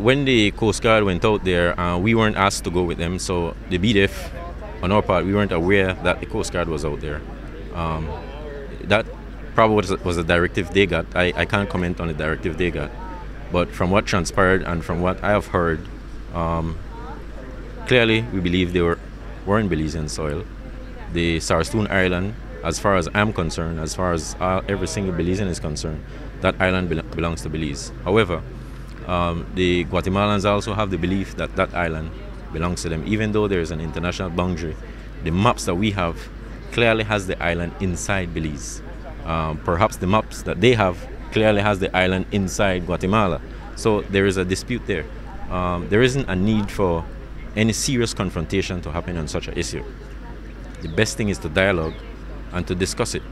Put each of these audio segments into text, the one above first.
when the Coast Guard went out there, we weren't asked to go with them. So the BDF, on our part, we weren't aware that the Coast Guard was out there. That probably was a directive they got. I can't comment on the directive they got. But from what transpired and from what I have heard, clearly we believe they were in Belizean soil. The Sartsoon Island, as far as I'm concerned, as far as every single Belizean is concerned, that island belongs to Belize. However, the Guatemalans also have the belief that that island belongs to them, even though there is an international boundary. The maps that we have clearly has the island inside Belize. Perhaps the maps that they have clearly has the island inside Guatemala. So there is a dispute there. There isn't a need for any serious confrontation to happen on such an issue. The best thing is to dialogue and to discuss it.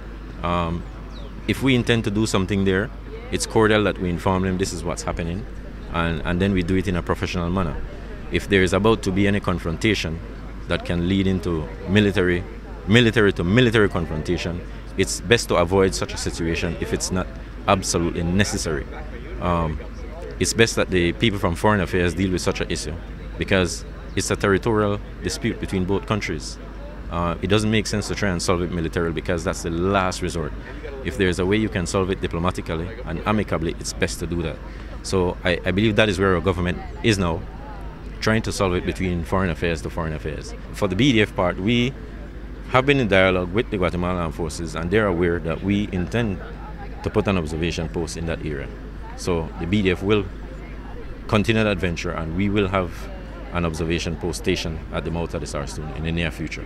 If we intend to do something there, it's cordial that we inform them this is what's happening, and then we do it in a professional manner. If there is about to be any confrontation that can lead into military to military confrontation, it's best to avoid such a situation if it's not absolutely necessary. It's best that the people from Foreign Affairs deal with such an issue, because it's a territorial dispute between both countries. It doesn't make sense to try and solve it militarily, because that's the last resort. If there's a way you can solve it diplomatically and amicably, it's best to do that. So I believe that is where our government is now, trying to solve it between Foreign Affairs to Foreign Affairs. For the BDF part, we have been in dialogue with the Guatemalan Armed Forces, and they're aware that we intend to put an observation post in that area. So the BDF will continue that venture, and we will have an observation post station at the mouth of the Sartsoon in the near future.